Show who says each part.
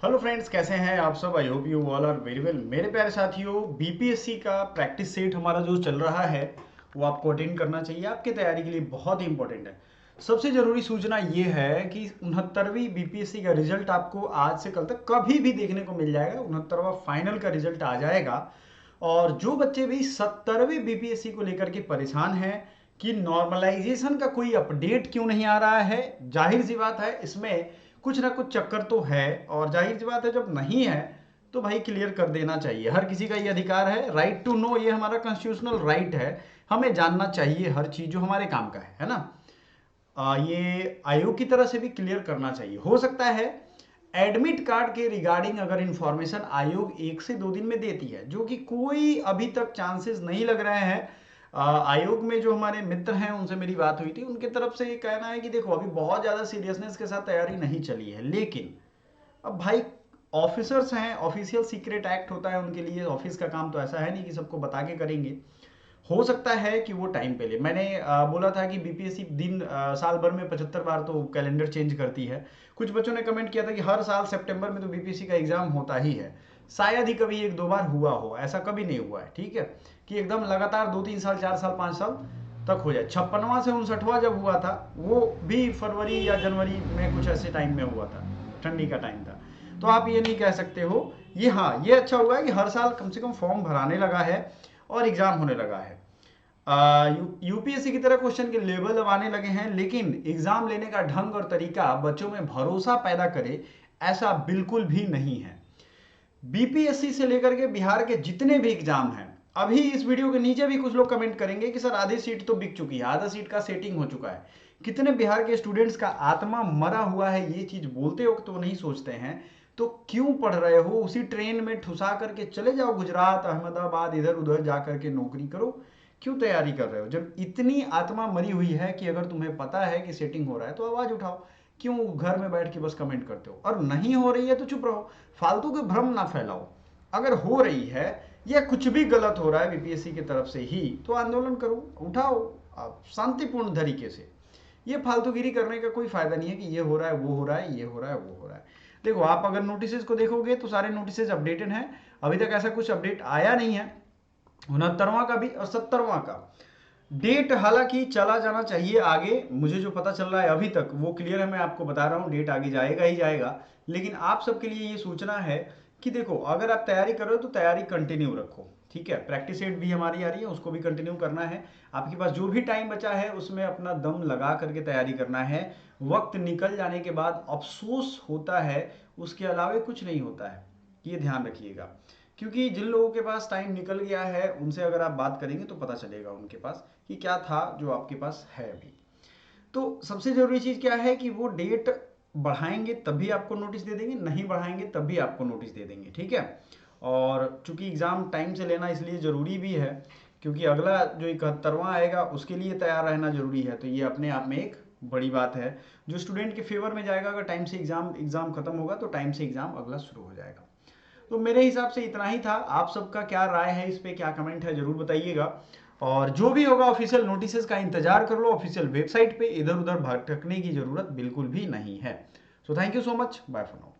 Speaker 1: Hello friends, कैसे हैं आप सब। I hope you all are very well. मेरे प्यारे साथियों, बीपीएससी का प्रैक्टिस सेट हमारा जो चल रहा है वो आपको अटेंड करना चाहिए। आपकी तैयारी के लिए बहुत ही इंपॉर्टेंट है। सबसे जरूरी सूचना ये है कि 69वीं बीपीएससी का रिजल्ट आपको आज से कल तक कभी भी देखने को मिल जाएगा। 69वां फाइनल का रिजल्ट आ जाएगा। और जो बच्चे भी 70वीं बीपीएससी को लेकर के परेशान हैं कि नॉर्मलाइजेशन का कोई अपडेट क्यों नहीं आ रहा है, जाहिर सी बात है इसमें कुछ ना कुछ चक्कर तो है। और जाहिर सी बात है जब नहीं है तो भाई क्लियर कर देना चाहिए। हर किसी का ये अधिकार है, राइट टू नो, ये हमारा कॉन्स्टिट्यूशनल राइट है। हमें जानना चाहिए हर चीज जो हमारे काम का है ना। ये आयोग की तरह से भी क्लियर करना चाहिए। हो सकता है एडमिट कार्ड के रिगार्डिंग अगर इंफॉर्मेशन आयोग 1 से 2 दिन में देती है, जो कि कोई अभी तक चांसेस नहीं लग रहे हैं। आयोग में जो हमारे मित्र हैं उनसे मेरी बात हुई थी, उनकी तरफ से ये कहना है कि देखो अभी बहुत ज़्यादा सीरियसनेस के साथ तैयारी नहीं चली है, लेकिन अब भाई ऑफिसर्स हैं, ऑफिशियल सीक्रेट एक्ट होता है उनके लिए। ऑफिस का काम तो ऐसा है नहीं कि सबको बता के करेंगे। हो सकता है कि वो टाइम पे ले। मैंने बोला था कि बीपीएससी दिन साल भर में 75 बार तो कैलेंडर चेंज करती है। कुछ बच्चों ने कमेंट किया था कि हर साल सितंबर में तो बीपीएससी का एग्जाम होता ही है। शायद ही कभी 1-2 बार हुआ हो, ऐसा कभी नहीं हुआ है। ठीक है कि एकदम लगातार 2-3 साल 4 साल 5 साल तक हो जाए। 56वां से 59वां जब हुआ था वो भी फरवरी या जनवरी में कुछ ऐसे टाइम में हुआ था, ठंडी का टाइम था। तो आप ये नहीं कह सकते हो। ये हाँ, ये अच्छा हुआ है कि हर साल कम से कम फॉर्म भराने लगा है और एग्जाम होने लगा है। यूपीएससी की तरह क्वेश्चन के लेवल अब आने लगे हैं, लेकिन एग्जाम लेने का ढंग और तरीका बच्चों में भरोसा पैदा करे ऐसा बिल्कुल भी नहीं है। बीपीएससी से लेकर के बिहार के जितने भी एग्जाम हैं, अभी इस वीडियो के नीचे भी कुछ लोग कमेंट करेंगे कि सर आधी सीट तो बिक चुकी है, आधा सीट का सेटिंग हो चुका है। कितने बिहार के स्टूडेंट्स का आत्मा मरा हुआ है, ये चीज बोलते हो तो नहीं सोचते हैं। तो क्यों पढ़ रहे हो? उसी ट्रेन में ठुसा करके चले जाओ गुजरात, अहमदाबाद, इधर उधर जा करके नौकरी करो। क्यों तैयारी कर रहे हो जब इतनी आत्मा मरी हुई है कि अगर तुम्हें पता है कि सेटिंग हो रहा है तो आवाज उठाओ। क्यों घर में बैठ के बस कमेंट करते हो? और नहीं हो रही है तो चुप रहो, फालतू के भ्रम ना फैलाओ। अगर हो रही है या कुछ भी गलत हो रहा है बीपीएससी की तरफ से ही तो आंदोलन करो, उठाओ आप शांतिपूर्ण तरीके से। ये फालतूगिरी करने का कोई फायदा नहीं है कि ये हो रहा है, वो हो रहा है, ये हो रहा है, वो हो रहा है। देखो आप अगर नोटिस को देखोगे तो सारे नोटिस अपडेटेड हैं। अभी तक ऐसा कुछ अपडेट आया नहीं है 69वां का भी और 70वां का। डेट हालांकि चला जाना चाहिए आगे, मुझे जो पता चल रहा है अभी तक वो क्लियर है। मैं आपको बता रहा हूँ डेट आगे जाएगा ही जाएगा। लेकिन आप सबके लिए ये सूचना है कि देखो अगर आप तैयारी कर रहे हो तो तैयारी कंटिन्यू रखो। ठीक है, प्रैक्टिस सेट भी हमारी आ रही है, उसको भी कंटिन्यू करना है। आपके पास जो भी टाइम बचा है उसमें अपना दम लगा करके तैयारी करना है। वक्त निकल जाने के बाद अफसोस होता है, उसके अलावा कुछ नहीं होता है। ये ध्यान रखिएगा। क्योंकि जिन लोगों के पास टाइम निकल गया है उनसे अगर आप बात करेंगे तो पता चलेगा उनके पास कि क्या था जो आपके पास है अभी। तो सबसे जरूरी चीज क्या है कि वो डेट बढ़ाएंगे तभी आपको नोटिस दे देंगे, नहीं बढ़ाएंगे तब भी आपको नोटिस दे देंगे। ठीक है। और चूंकि एग्जाम टाइम से लेना इसलिए जरूरी भी है, क्योंकि अगला जो 71वां आएगा उसके लिए तैयार रहना जरूरी है। तो ये अपने आप में एक बड़ी बात है जो स्टूडेंट के फेवर में जाएगा। अगर टाइम से एग्जाम खत्म होगा तो टाइम से एग्जाम अगला शुरू हो जाएगा। तो मेरे हिसाब से इतना ही था। आप सबका क्या राय है इस पे, क्या कमेंट है, जरूर बताइएगा। और जो भी होगा ऑफिशियल नोटिस का इंतजार कर लो ऑफिशियल वेबसाइट पे। इधर उधर भटकने की जरूरत बिल्कुल भी नहीं है। So thank you so much, bye for now.